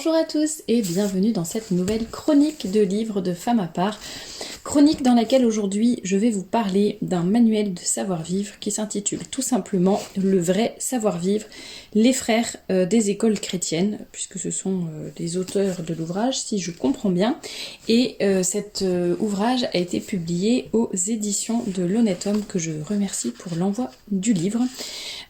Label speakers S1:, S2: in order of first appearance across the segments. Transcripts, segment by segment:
S1: Bonjour à tous et bienvenue dans cette nouvelle chronique de livres de Femmes à part. Chronique dans laquelle aujourd'hui je vais vous parler d'un manuel de savoir-vivre qui s'intitule tout simplement Le vrai savoir-vivre, les frères des écoles chrétiennes, puisque ce sont les auteurs de l'ouvrage si je comprends bien. Et cet ouvrage a été publié aux éditions de l'Honnête Homme, que je remercie pour l'envoi du livre.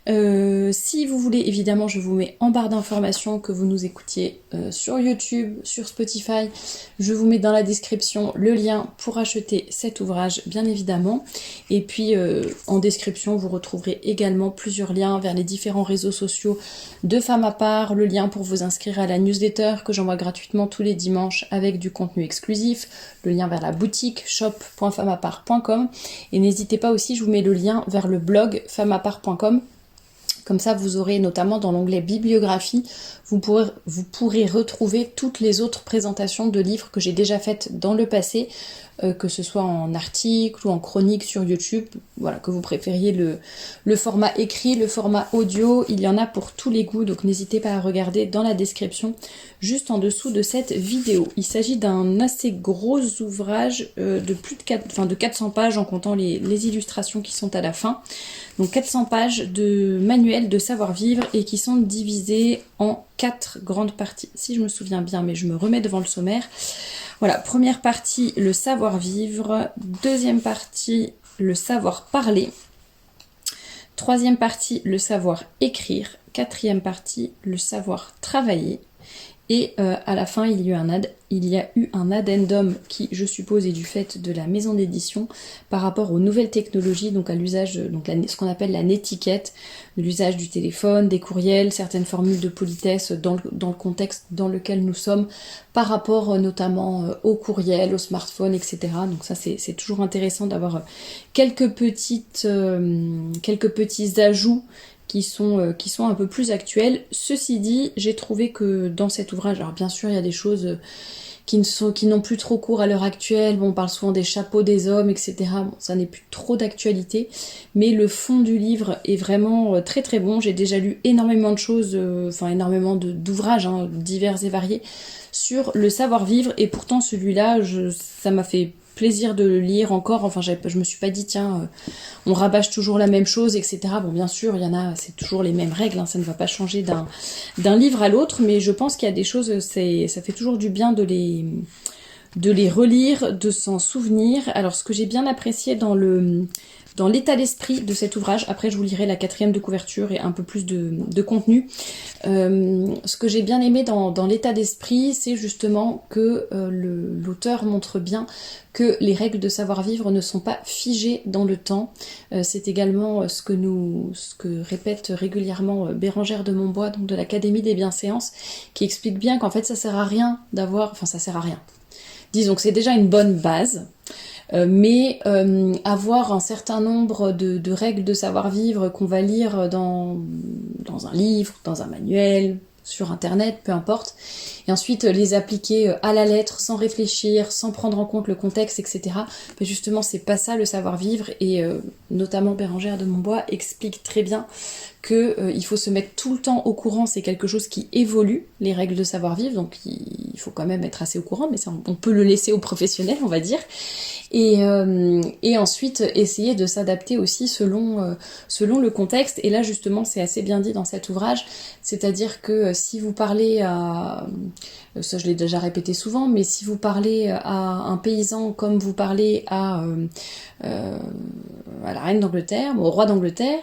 S1: Si vous voulez, évidemment, je vous mets en barre d'informations que vous nous écoutiez sur YouTube, sur Spotify. Je vous mets dans la description le lien pour acheter cet ouvrage, bien évidemment. Et puis, en description, vous retrouverez également plusieurs liens vers les différents réseaux sociaux de Femmes à part, le lien pour vous inscrire à la newsletter que j'envoie gratuitement tous les dimanches avec du contenu exclusif, le lien vers la boutique shop.femmesapart.com. Et n'hésitez pas aussi, je vous mets le lien vers le blog femmesapart.com. Comme ça, vous aurez notamment dans l'onglet bibliographie, vous pourrez retrouver toutes les autres présentations de livres que j'ai déjà faites dans le passé, que ce soit en article ou en chronique sur YouTube, voilà, que vous préfériez le format écrit, le format audio, il y en a pour tous les goûts, donc n'hésitez pas à regarder dans la description, juste en dessous de cette vidéo. Il s'agit d'un assez gros ouvrage de plus de 400 pages en comptant les illustrations qui sont à la fin. Donc 400 pages de manuel de savoir-vivre et qui sont divisées en 4 grandes parties, si je me souviens bien, mais je me remets devant le sommaire. Voilà, première partie, le savoir-vivre. Deuxième partie, le savoir-parler. Troisième partie, le savoir-écrire. Quatrième partie, le savoir-travailler. Et à la fin, il y a eu un addendum qui, je suppose, est du fait de la maison d'édition par rapport aux nouvelles technologies, donc à l'usage, ce qu'on appelle la netiquette, l'usage du téléphone, des courriels, certaines formules de politesse dans le contexte dans lequel nous sommes, par rapport notamment aux courriels, aux smartphones, etc. Donc ça, c'est toujours intéressant d'avoir quelques petits ajouts qui sont un peu plus actuels. Ceci dit, j'ai trouvé que dans cet ouvrage, alors bien sûr il y a des choses qui n'ont plus trop cours à l'heure actuelle, bon, on parle souvent des chapeaux des hommes, etc. Bon, ça n'est plus trop d'actualité, mais le fond du livre est vraiment très très bon. J'ai déjà lu énormément de choses, énormément d'ouvrages divers et variés sur le savoir-vivre, et pourtant celui-là, ça m'a fait plaisir de le lire encore, je me suis pas dit tiens, on rabâche toujours la même chose, etc. Bon, bien sûr, il y en a, c'est toujours les mêmes règles, ça ne va pas changer d'un livre à l'autre, mais je pense qu'il y a des choses, ça fait toujours du bien de les relire, de s'en souvenir. Alors, ce que j'ai bien apprécié dans l'état d'esprit de cet ouvrage, après je vous lirai la 4e de couverture et un peu plus de contenu, ce que j'ai bien aimé dans l'état d'esprit, c'est justement que l'auteur montre bien que les règles de savoir-vivre ne sont pas figées dans le temps. C'est également ce que répète régulièrement Bérengère de Montbois, donc de l'Académie des bienséances, qui explique bien qu'en fait ça sert à rien ça sert à rien. Disons que c'est déjà une bonne base, mais avoir un certain nombre de règles de savoir-vivre qu'on va lire dans un livre, dans un manuel, sur internet, peu importe, et ensuite les appliquer à la lettre, sans réfléchir, sans prendre en compte le contexte, etc. Mais justement, c'est pas ça le savoir-vivre, et notamment Bérengère de Montbois explique très bien qu'il faut se mettre tout le temps au courant, c'est quelque chose qui évolue, les règles de savoir-vivre, donc il faut quand même être assez au courant, mais ça, on peut le laisser aux professionnels, on va dire, et ensuite essayer de s'adapter aussi selon le contexte. Et là justement c'est assez bien dit dans cet ouvrage, c'est-à-dire que si vous parlez à, ça je l'ai déjà répété souvent, mais si vous parlez à un paysan comme vous parlez à la reine d'Angleterre, au roi d'Angleterre,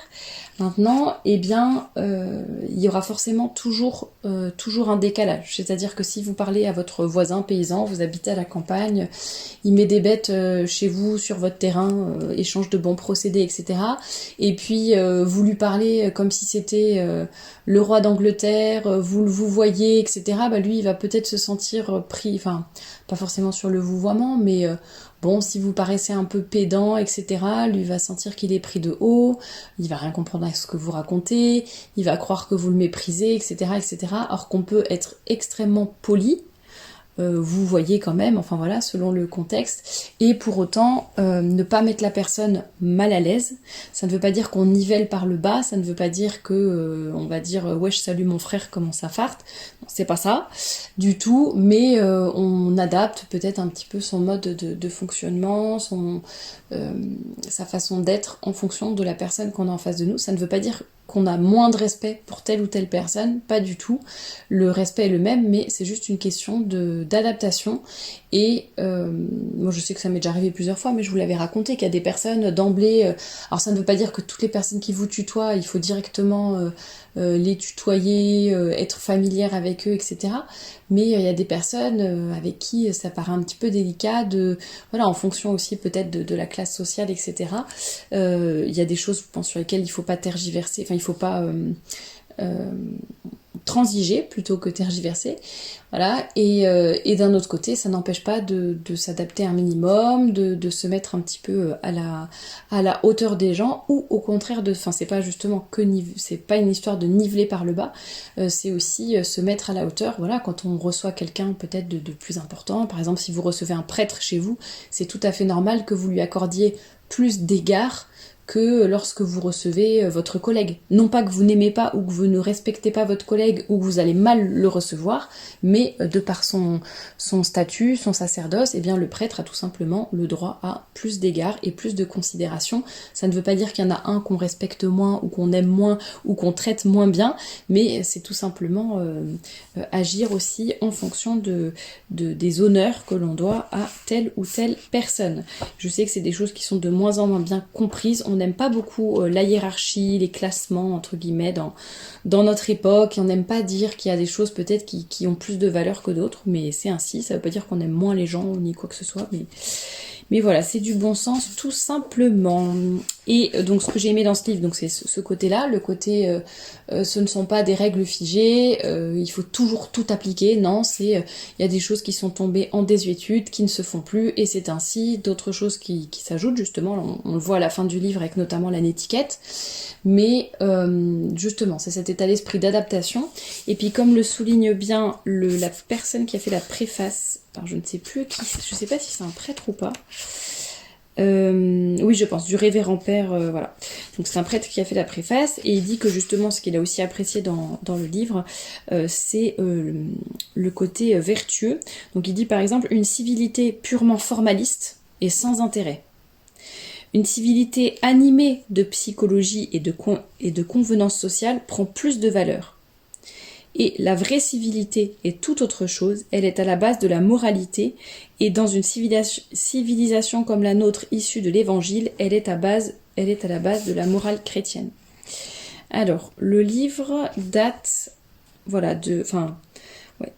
S1: maintenant, eh bien, il y aura forcément toujours un décalage. C'est-à-dire que si vous parlez à votre voisin paysan, vous habitez à la campagne, il met des bêtes chez vous, sur votre terrain, échange de bons procédés, etc. Et puis, vous lui parlez comme si c'était le roi d'Angleterre, vous voyez, etc. Bah, lui, il va peut-être se sentir pris, enfin, pas forcément sur le vouvoiement, mais bon, si vous paraissez un peu pédant, etc., lui va sentir qu'il est pris de haut, il va rien comprendre à ce que vous racontez, il va croire que vous le méprisez, etc., etc. Or qu'on peut être extrêmement poli, vous voyez quand même, enfin voilà, selon le contexte, et pour autant ne pas mettre la personne mal à l'aise. Ça ne veut pas dire qu'on nivelle par le bas, ça ne veut pas dire que on va dire ouais je salue mon frère, comment ça farte, non, c'est pas ça du tout, mais on adapte peut-être un petit peu son mode de fonctionnement, sa façon d'être en fonction de la personne qu'on a en face de nous. Ça ne veut pas dire qu'on a moins de respect pour telle ou telle personne, pas du tout. Le respect est le même, mais c'est juste une question d'adaptation. Et moi je sais que ça m'est déjà arrivé plusieurs fois, mais je vous l'avais raconté qu'il y a des personnes d'emblée... alors ça ne veut pas dire que toutes les personnes qui vous tutoient, il faut directement les tutoyer, être familière avec eux, etc. Mais il y a des personnes avec qui ça paraît un petit peu délicat, voilà, en fonction aussi peut-être de la classe sociale, etc. Il y a des choses, je pense, sur lesquelles il ne faut pas tergiverser, enfin il ne faut pas transiger plutôt que tergiverser, voilà, et d'un autre côté ça n'empêche pas de s'adapter un minimum, de se mettre un petit peu à la hauteur des gens, ou au contraire enfin c'est pas justement c'est pas une histoire de niveler par le bas, c'est aussi se mettre à la hauteur, voilà, quand on reçoit quelqu'un peut-être de plus important, par exemple si vous recevez un prêtre chez vous, c'est tout à fait normal que vous lui accordiez plus d'égards que lorsque vous recevez votre collègue. Non pas que vous n'aimez pas ou que vous ne respectez pas votre collègue ou que vous allez mal le recevoir, mais de par son statut, son sacerdoce, eh bien le prêtre a tout simplement le droit à plus d'égards et plus de considération. Ça ne veut pas dire qu'il y en a un qu'on respecte moins ou qu'on aime moins ou qu'on traite moins bien, mais c'est tout simplement agir aussi en fonction des honneurs que l'on doit à telle ou telle personne. Je sais que c'est des choses qui sont de moins en moins bien comprises. On n'aime pas beaucoup la hiérarchie, les classements, entre guillemets, dans notre époque, et on n'aime pas dire qu'il y a des choses peut-être qui ont plus de valeur que d'autres, mais c'est ainsi, ça veut pas dire qu'on aime moins les gens ni quoi que ce soit, mais voilà, c'est du bon sens tout simplement. Et donc ce que j'ai aimé dans ce livre, donc c'est ce côté-là, le côté ce ne sont pas des règles figées, il faut toujours tout appliquer, non, il y a des choses qui sont tombées en désuétude, qui ne se font plus, et c'est ainsi, d'autres choses qui s'ajoutent justement, on le voit à la fin du livre avec notamment la netiquette, mais justement c'est cet état d'esprit d'adaptation, et puis comme le souligne bien la personne qui a fait la préface, alors je ne sais plus qui, je ne sais pas si c'est un prêtre ou pas, oui je pense, du révérend père, voilà. Donc c'est un prêtre qui a fait la préface, et il dit que justement ce qu'il a aussi apprécié dans le livre, c'est le côté vertueux. Donc il dit par exemple une civilité purement formaliste et sans intérêt. Une civilité animée de psychologie et de convenance sociale prend plus de valeur. Et la vraie civilité est tout autre chose, elle est à la base de la moralité, et dans une civilisation comme la nôtre issue de l'évangile, elle est à la base de la morale chrétienne. Alors, le livre date, voilà,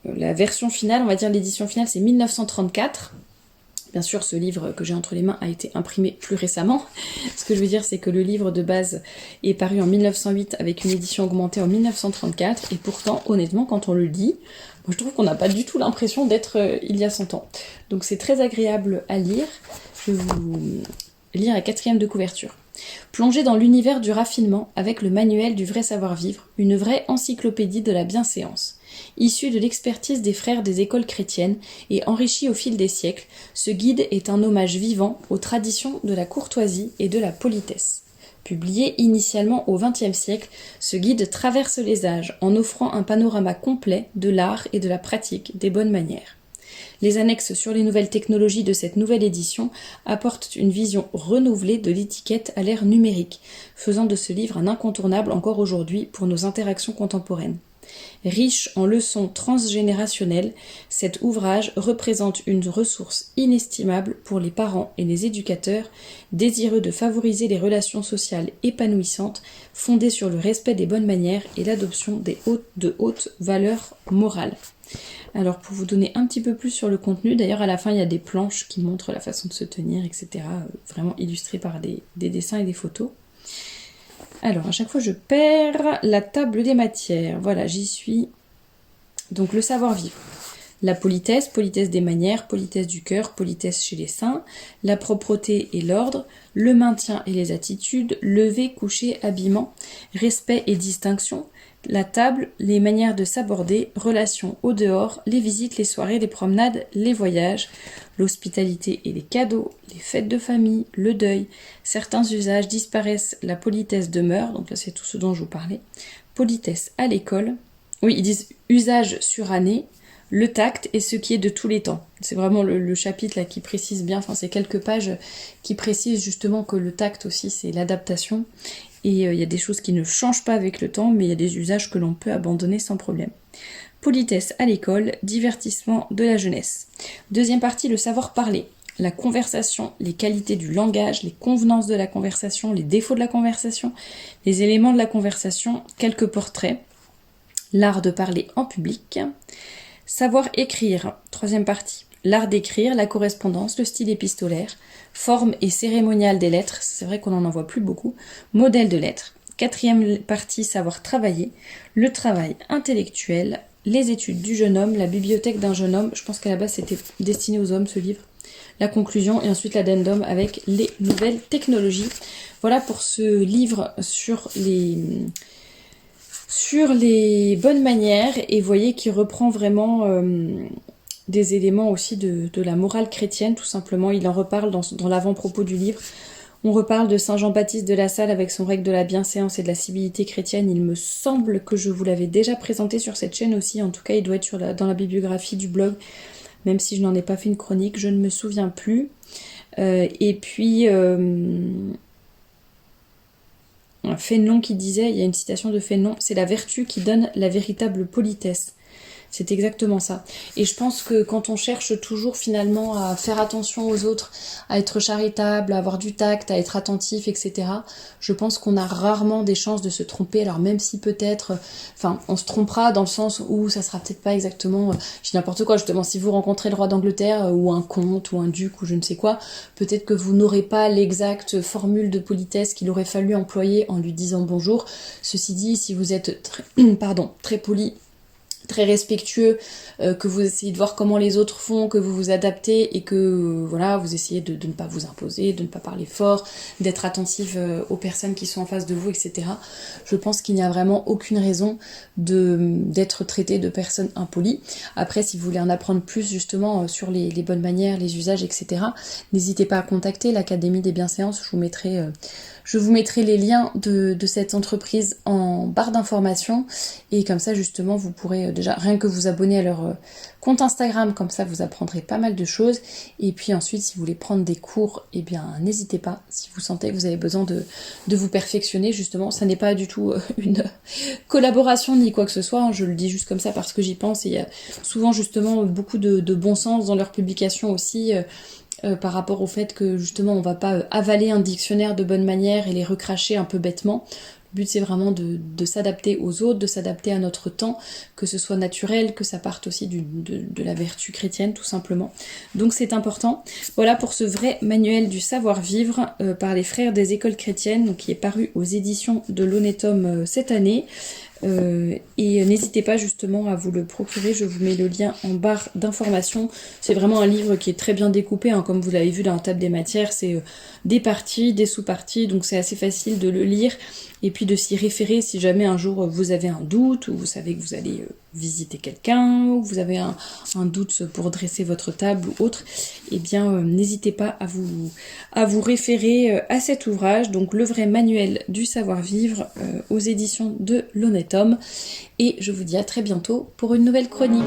S1: la version finale, on va dire l'édition finale, c'est 1934. Bien sûr, ce livre que j'ai entre les mains a été imprimé plus récemment. Ce que je veux dire, c'est que le livre de base est paru en 1908 avec une édition augmentée en 1934. Et pourtant, honnêtement, quand on le lit, moi, je trouve qu'on n'a pas du tout l'impression d'être il y a 100 ans. Donc c'est très agréable à lire. Je vais vous lire la 4e de couverture. Plongez dans l'univers du raffinement avec le manuel du vrai savoir-vivre, une vraie encyclopédie de la bienséance. Issu de l'expertise des frères des écoles chrétiennes et enrichi au fil des siècles, ce guide est un hommage vivant aux traditions de la courtoisie et de la politesse. Publié initialement au XXe siècle, ce guide traverse les âges en offrant un panorama complet de l'art et de la pratique des bonnes manières. Les annexes sur les nouvelles technologies de cette nouvelle édition apportent une vision renouvelée de l'étiquette à l'ère numérique, faisant de ce livre un incontournable encore aujourd'hui pour nos interactions contemporaines. Riche en leçons transgénérationnelles, cet ouvrage représente une ressource inestimable pour les parents et les éducateurs désireux de favoriser les relations sociales épanouissantes fondées sur le respect des bonnes manières et l'adoption de hautes valeurs morales. Alors pour vous donner un petit peu plus sur le contenu, d'ailleurs à la fin il y a des planches qui montrent la façon de se tenir, etc. Vraiment illustrées par des dessins et des photos. Alors à chaque fois je perds la table des matières, voilà j'y suis. Donc le savoir-vivre, la politesse des manières, politesse du cœur, politesse chez les saints, la propreté et l'ordre, le maintien et les attitudes, lever, coucher, habillement, respect et distinction, la table, les manières de s'aborder, relations au dehors, les visites, les soirées, les promenades, les voyages, l'hospitalité et les cadeaux, les fêtes de famille, le deuil. Certains usages disparaissent, la politesse demeure, donc là c'est tout ce dont je vous parlais. Politesse à l'école. Oui, ils disent usage suranné, le tact et ce qui est de tous les temps. C'est vraiment le chapitre là qui précise bien, enfin c'est quelques pages qui précisent justement que le tact aussi c'est l'adaptation. Et il y a des choses qui ne changent pas avec le temps, mais il y a des usages que l'on peut abandonner sans problème. Politesse à l'école, divertissement de la jeunesse. Deuxième partie, le savoir parler. La conversation, les qualités du langage, les convenances de la conversation, les défauts de la conversation, les éléments de la conversation, quelques portraits. L'art de parler en public. Savoir écrire, troisième partie. L'art d'écrire, la correspondance, le style épistolaire, forme et cérémonial des lettres, c'est vrai qu'on n'en voit plus beaucoup, modèle de lettres. Quatrième partie, savoir travailler, le travail intellectuel, les études du jeune homme, la bibliothèque d'un jeune homme, je pense qu'à la base c'était destiné aux hommes ce livre, la conclusion et ensuite l'addendum avec les nouvelles technologies. Voilà pour ce livre sur les bonnes manières et vous voyez qu'il reprend vraiment des éléments aussi de la morale chrétienne tout simplement. Il en reparle dans l'avant-propos du livre. On reparle de Saint Jean-Baptiste de la Salle avec son règle de la bienséance et de la civilité chrétienne. Il me semble que je vous l'avais déjà présenté sur cette chaîne aussi. En tout cas, il doit être dans la bibliographie du blog. Même si je n'en ai pas fait une chronique, je ne me souviens plus. Et puis... Fénelon qui disait, il y a une citation de Fénelon, c'est la vertu qui donne la véritable politesse. C'est exactement ça. Et je pense que quand on cherche toujours finalement à faire attention aux autres, à être charitable, à avoir du tact, à être attentif, etc., je pense qu'on a rarement des chances de se tromper. Alors même si peut-être, on se trompera dans le sens où ça sera peut-être pas exactement, je dis n'importe quoi, justement, si vous rencontrez le roi d'Angleterre ou un comte ou un duc ou je ne sais quoi, peut-être que vous n'aurez pas l'exacte formule de politesse qu'il aurait fallu employer en lui disant bonjour. Ceci dit, si vous êtes très poli, très respectueux, que vous essayez de voir comment les autres font, que vous vous adaptez et que voilà, vous essayez de ne pas vous imposer, de ne pas parler fort, d'être attentif aux personnes qui sont en face de vous, etc. Je pense qu'il n'y a vraiment aucune raison d'être traité de personnes impolies. Après, si vous voulez en apprendre plus justement sur les bonnes manières, les usages, etc., n'hésitez pas à contacter l'Académie des bienséances. Je vous mettrai les liens de cette entreprise en barre d'informations et comme ça justement vous pourrez déjà rien que vous abonner à leur compte Instagram, comme ça vous apprendrez pas mal de choses et puis ensuite si vous voulez prendre des cours, eh bien n'hésitez pas, si vous sentez que vous avez besoin de vous perfectionner justement, ça n'est pas du tout une collaboration ni quoi que ce soit, hein, je le dis juste comme ça parce que j'y pense et il y a souvent justement beaucoup de bon sens dans leurs publications aussi. Par rapport au fait que justement on va pas avaler un dictionnaire de bonne manière et les recracher un peu bêtement. Le but c'est vraiment de s'adapter aux autres, de s'adapter à notre temps, que ce soit naturel, que ça parte aussi de la vertu chrétienne tout simplement. Donc c'est important. Voilà pour ce vrai manuel du savoir-vivre par les frères des écoles chrétiennes, donc qui est paru aux éditions de l'Honnête Homme cette année. Et n'hésitez pas justement à vous le procurer, je vous mets le lien en barre d'informations. C'est vraiment un livre qui est très bien découpé, hein, comme vous l'avez vu dans la table des matières, c'est des parties, des sous-parties, donc c'est assez facile de le lire et puis de s'y référer si jamais un jour vous avez un doute ou vous savez que vous allez visiter quelqu'un ou vous avez un doute pour dresser votre table ou autre, et bien n'hésitez pas à vous référer à cet ouvrage, donc le vrai manuel du savoir-vivre aux éditions de l'Honnête Homme, et je vous dis à très bientôt pour une nouvelle chronique.